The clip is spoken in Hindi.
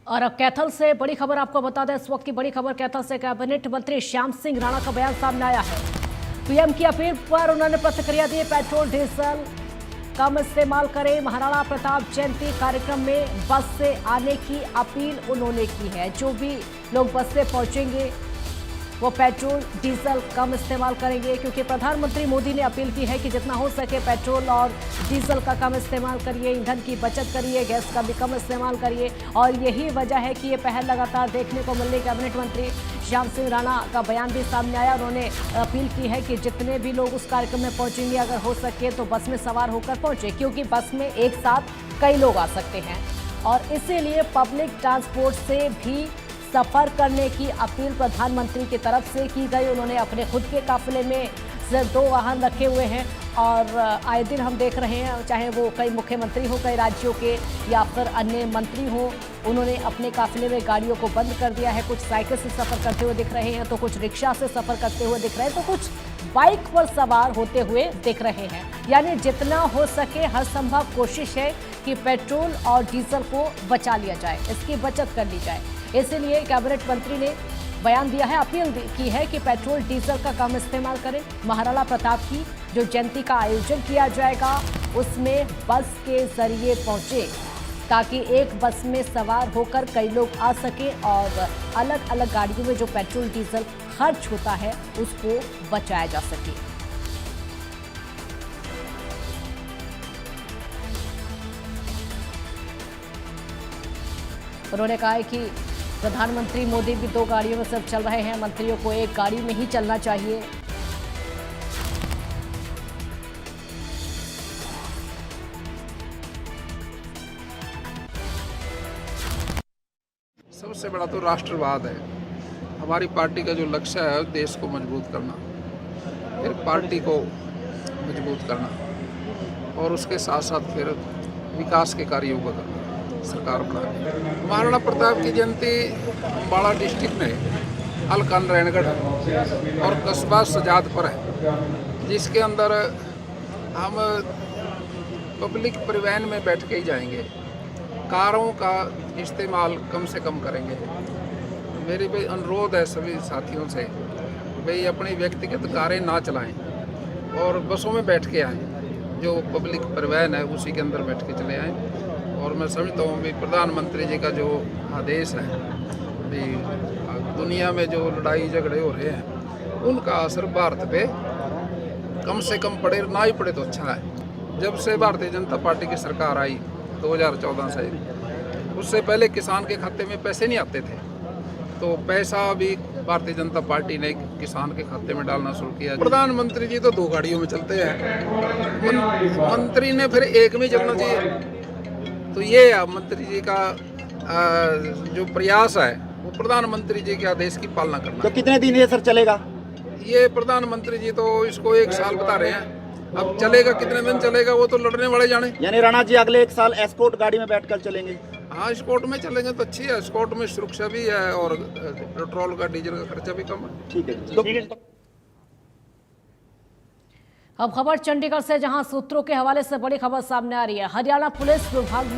और अब कैथल से बड़ी खबर आपको बता दें। इस वक्त की बड़ी खबर कैथल से कैबिनेट मंत्री श्याम सिंह राणा का बयान सामने आया है। पीएम की अपील पर उन्होंने प्रतिक्रिया दी। पेट्रोल डीजल कम इस्तेमाल करें, महाराणा प्रताप जयंती कार्यक्रम में बस से आने की अपील उन्होंने की है। जो भी लोग बस से पहुंचेंगे वो पेट्रोल डीजल कम इस्तेमाल करेंगे, क्योंकि प्रधानमंत्री मोदी ने अपील की है कि जितना हो सके पेट्रोल और डीजल का कम इस्तेमाल करिए, ईंधन की बचत करिए, गैस का भी कम इस्तेमाल करिए। और यही वजह है कि ये पहल लगातार देखने को मिल रही। कैबिनेट मंत्री श्याम सिंह राणा का बयान भी सामने आया। उन्होंने अपील की है कि जितने भी लोग उस कार्यक्रम में पहुंचेंगे अगर हो सके तो बस में सवार होकर पहुंचे, क्योंकि बस में एक साथ कई लोग आ सकते हैं और इसीलिए पब्लिक ट्रांसपोर्ट से भी सफर करने की अपील प्रधानमंत्री की तरफ से की गई। उन्होंने अपने खुद के काफिले में सिर्फ 2 वाहन रखे हुए हैं और आए दिन हम देख रहे हैं, चाहे वो कई मुख्यमंत्री हो कई राज्यों के या फिर अन्य मंत्री हो, उन्होंने अपने काफिले में गाड़ियों को बंद कर दिया है। कुछ साइकिल से सफर करते हुए दिख रहे हैं तो कुछ रिक्शा से सफर करते हुए दिख रहे हैं तो कुछ बाइक पर सवार होते हुए दिख रहे हैं। यानी जितना हो सके हर संभव कोशिश है कि पेट्रोल और डीजल को बचा लिया जाए, इसकी बचत कर ली जाए। इसलिए कैबिनेट मंत्री ने बयान दिया है, अपील की है कि पेट्रोल डीजल का कम इस्तेमाल करें। महाराणा प्रताप की जो जयंती का आयोजन किया जाएगा उसमें बस के जरिए पहुंचे, ताकि एक बस में सवार होकर कई लोग आ सकें और अलग अलग गाड़ियों में जो पेट्रोल डीजल खर्च होता है उसको बचाया जा सके। उन्होंने कहा है कि प्रधानमंत्री मोदी भी 2 गाड़ियों में सिर्फ चल रहे हैं, मंत्रियों को एक गाड़ी में ही चलना चाहिए। सबसे बड़ा तो राष्ट्रवाद है। हमारी पार्टी का जो लक्ष्य है देश को मजबूत करना, फिर पार्टी को मजबूत करना और उसके साथ साथ फिर विकास के कार्यों को करना, सरकार बनानी। महाराणा प्रताप की जयंती अम्बाड़ा डिस्ट्रिक्ट में हल्का नारायणगढ़ और कस्बा सजादपुर है, जिसके अंदर हम पब्लिक परिवहन में बैठ के ही जाएंगे, कारों का इस्तेमाल कम से कम करेंगे। मेरी भी अनुरोध है सभी साथियों से, भाई अपनी व्यक्तिगत कारें ना चलाएं और बसों में बैठ के आएँ, जो पब्लिक परिवहन है उसी के अंदर बैठ के चले आएँ। और मैं समझता हूँ कि प्रधानमंत्री जी का जो आदेश है, भी दुनिया में जो लड़ाई झगड़े हो रहे हैं उनका असर भारत पे कम से कम पड़े, ना ही पड़े तो अच्छा है। जब से भारतीय जनता पार्टी की सरकार आई 2014 से, उससे पहले किसान के खाते में पैसे नहीं आते थे, तो पैसा भी भारतीय जनता पार्टी ने किसान के खाते में डालना शुरू किया। प्रधानमंत्री जी तो 2 गाड़ियों में चलते हैं, मंत्री ने फिर एक में चलना चाहिए। तो ये मंत्री जी का जो प्रयास है वो प्रधानमंत्री जी के आदेश की पालना करना। तो कितने दिन ये सर चलेगा? ये प्रधानमंत्री जी तो इसको 1 साल बता रहे हैं, अब चलेगा कितने दिन चलेगा वो तो लड़ने वाले जाने। यानी राणा जी अगले 1 साल एस्कॉर्ट गाड़ी में बैठकर चलेंगे? हाँ, एस्कॉर्ट में चलेंगे तो अच्छी है, एस्कॉर्ट में सुरक्षा भी है और पेट्रोल का डीजल का खर्चा भी कम है। ठीक है। अब खबर चंडीगढ़ से, जहां सूत्रों के हवाले से बड़ी खबर सामने आ रही है। हरियाणा पुलिस विभाग